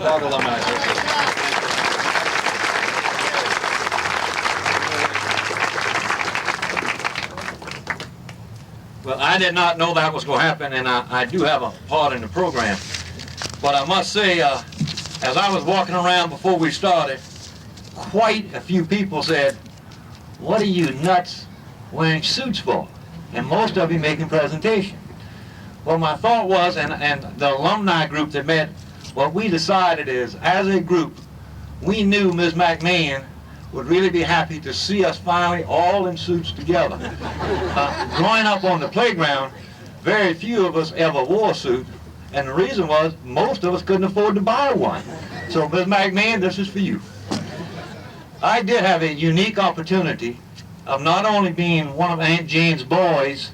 Clark Alumni Association. Well, I did not know that was going to happen, and I do have a part in the program. But I must say, as I was walking around before we started, quite a few people said, "What are you nuts wearing suits for?" And most of you making presentation. Well, my thought was, and the alumni group that met, what we decided is, as a group, we knew Ms. McMahon would really be happy to see us finally all in suits together. Growing up on the playground, very few of us ever wore a suit, and the reason was most of us couldn't afford to buy one. So, Ms. McMahon, this is for you. I did have a unique opportunity of not only being one of Aunt Jane's boys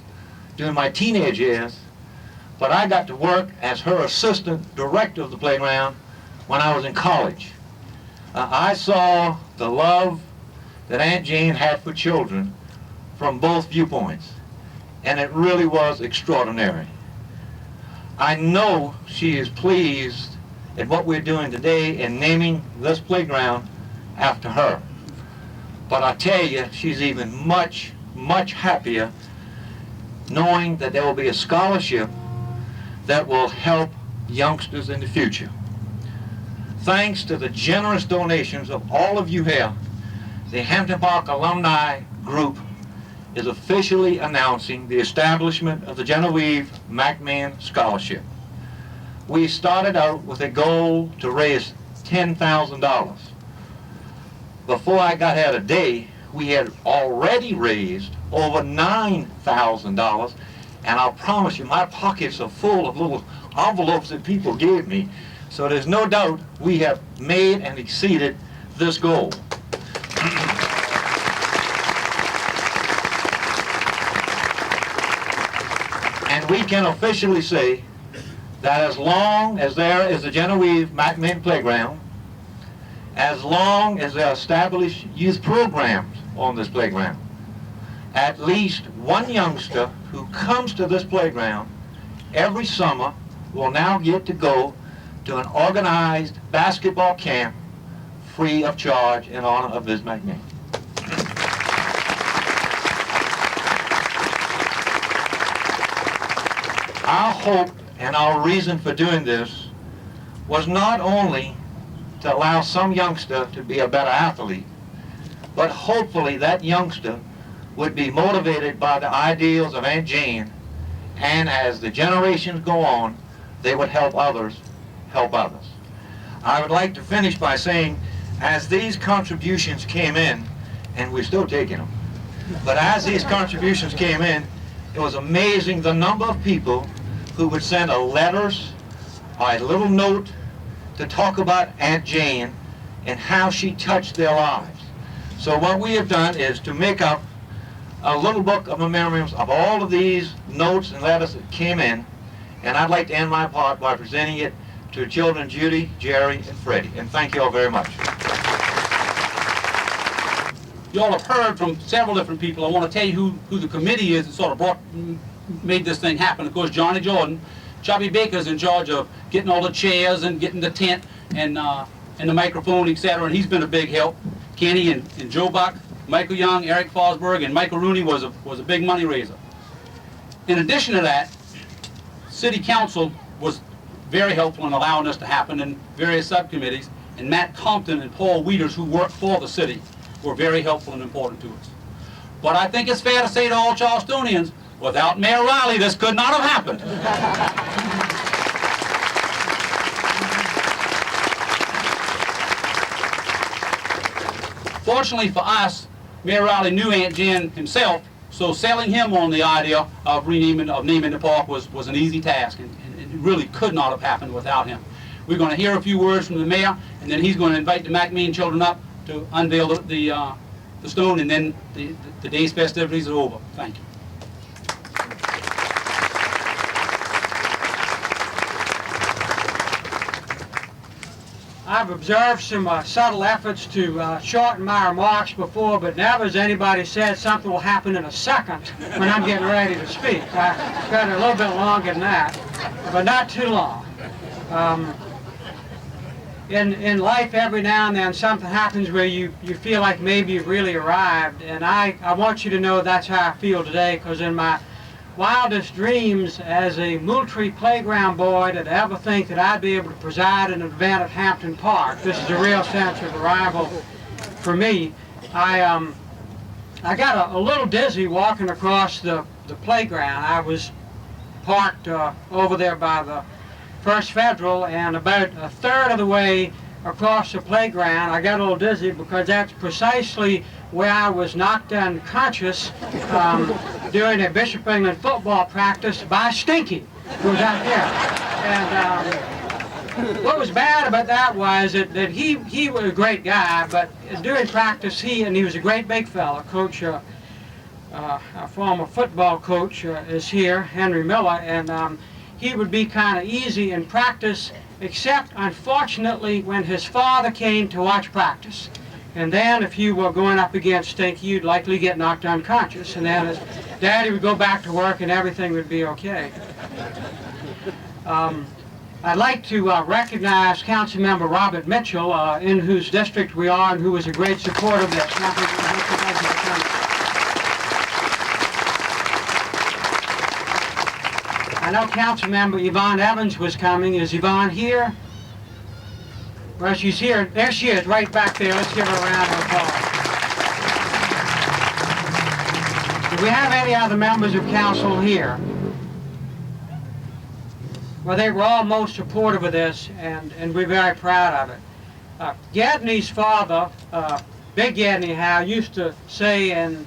during my teenage years, but I got to work as her assistant director of the playground when I was in college. I saw the love that Aunt Jane had for children from both viewpoints, and it really was extraordinary. I know she is pleased at what we're doing today in naming this playground after her. But I tell you, she's even much, much happier knowing that there will be a scholarship that will help youngsters in the future. Thanks to the generous donations of all of you here, the Hampton Park Alumni Group is officially announcing the establishment of the Genevieve McMahon Scholarship. We started out with a goal to raise $10,000. Before I got here today, we had already raised over $9,000, and I'll promise you, my pockets are full of little envelopes that people gave me. So there's no doubt we have made and exceeded this goal. And we can officially say that as long as there is a Genevieve McMahon Playground, as long as there are established youth programs on this playground, at least one youngster who comes to this playground every summer will now get to go to an organized basketball camp free of charge in honor of Ms. McMahon. Our hope and our reason for doing this was not only to allow some youngster to be a better athlete, but hopefully that youngster would be motivated by the ideals of Aunt Jane, and as the generations go on, they would help others help others. I would like to finish by saying, as these contributions came in, and we're still taking them, but as these contributions came in, it was amazing the number of people who would send a letters or a little note to talk about Aunt Jane and how she touched their lives. So what we have done is to make up a little book of memoriams of all of these notes and letters that came in, and I'd like to end my part by presenting it to children Judy, Jerry, and Freddie. And thank you all very much. You all have heard from several different people. I want to tell you who the committee is that sort of made this thing happen. Of course, Johnny Jordan, Chubby Baker's in charge of getting all the chairs and getting the tent and the microphone, etc. And he's been a big help. Kenny and Joe Buck, Michael Young, Eric Fosberg, and Michael Rooney was a big money raiser. In addition to that, City Council was very helpful in allowing this to happen in various subcommittees, and Matt Compton and Paul Wieters, who work for the city, were very helpful and important to us. But I think it's fair to say to all Charlestonians, without Mayor Riley, this could not have happened. Fortunately for us, Mayor Riley knew Aunt Jan himself, so selling him on the idea of naming the park was an easy task, and it really could not have happened without him. We're going to hear a few words from the mayor, and then he's going to invite the McMahon children up to unveil the stone, and then the day's festivities are over. Thank you. I've observed some subtle efforts to shorten my remarks before, but never has anybody said something will happen in a second when I'm getting ready to speak. I've got a little bit longer than that, but not too long. in life, every now and then something happens where you feel like maybe you've really arrived, and I want you to know that's how I feel today, because in my wildest dreams as a Moultrie playground boy did I ever think that I'd be able to preside an event at Hampton Park. This is a real sense of arrival for me. I got a little dizzy walking across the playground. I was parked over there by the First Federal, and about a third of the way across the playground I got a little dizzy, because that's precisely where I was knocked unconscious during a Bishop England football practice by Stinky, who was out there. And what was bad about that was that he was a great guy, but during practice he was a great big fella. Coach, our former football coach is here, Henry Miller, and he would be kind of easy in practice, except unfortunately when his father came to watch practice. And then if you were going up against Stinky, you'd likely get knocked unconscious, and then his daddy would go back to work and everything would be okay. I'd like to recognize Councilmember Robert Mitchell, in whose district we are, and who was a great supporter of this. I know Councilmember Yvonne Evans was coming. Is Yvonne here? Well, she's here. There she is, right back there. Let's give her a round of applause. Do we have any other members of council here? Well, they were all most supportive of this, and we're very proud of it. Gedney's father, Big Gedney Howe, used to say in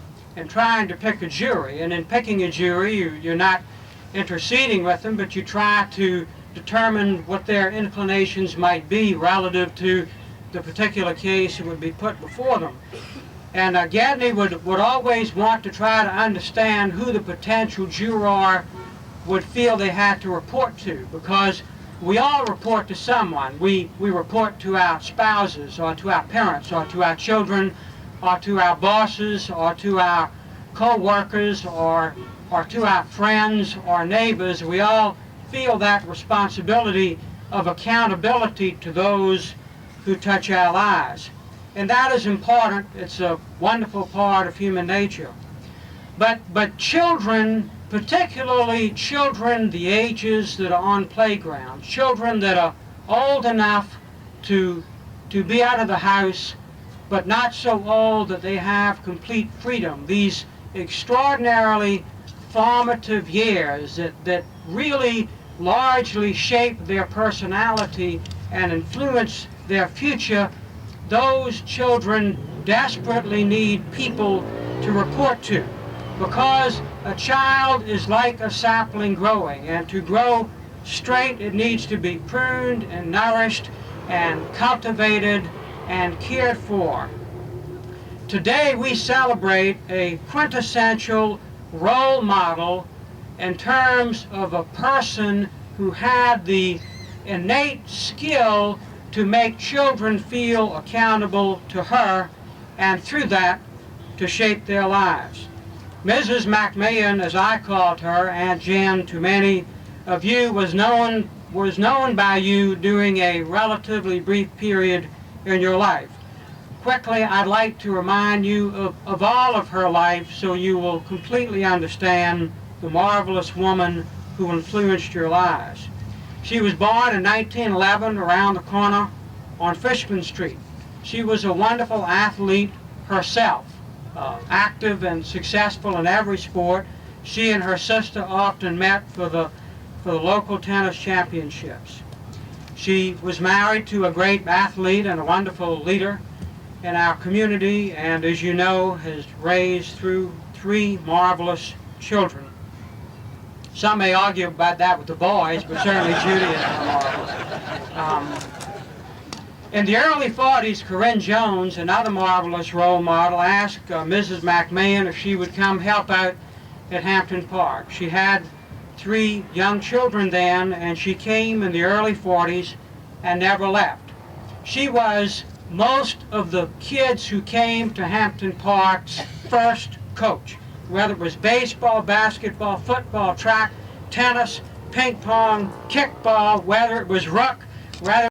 trying to pick a jury, and in picking a jury, you're not interceding with them, but you try to determine what their inclinations might be relative to the particular case that would be put before them. And Gedney would always want to try to understand who the potential juror would feel they had to report to, because we all report to someone. We report to our spouses, or to our parents, or to our children, or to our bosses, or to our co-workers, or to our friends or neighbors. We all feel that responsibility of accountability to those who touch our lives. And that is important. It's a wonderful part of human nature. But children, particularly children the ages that are on playgrounds, children that are old enough to be out of the house, but not so old that they have complete freedom, these extraordinarily formative years that really largely shape their personality and influence their future, those children desperately need people to report to, because a child is like a sapling growing, and to grow straight it needs to be pruned and nourished and cultivated and cared for. Today we celebrate a quintessential role model in terms of a person who had the innate skill to make children feel accountable to her, and through that to shape their lives. Mrs. McMahon, as I called her, Aunt Jen to many of you, was known by you during a relatively brief period in your life. Quickly, I'd like to remind you of all of her life, so you will completely understand the marvelous woman who influenced your lives. She was born in 1911 around the corner on Fishman Street. She was a wonderful athlete herself, active and successful in every sport. She and her sister often met for the local tennis championships. She was married to a great athlete and a wonderful leader in our community, and as you know, has raised through 3 marvelous children. Some may argue about that with the boys, but certainly Judy is marvelous. In the early 40s, Corinne Jones, another marvelous role model, asked Mrs. McMahon if she would come help out at Hampton Park. She had 3 young children then, and she came in the early 40s and never left. She was most of the kids who came to Hampton Park's first coach, whether it was baseball, basketball, football, track, tennis, ping pong, kickball, whether it was ruck, whether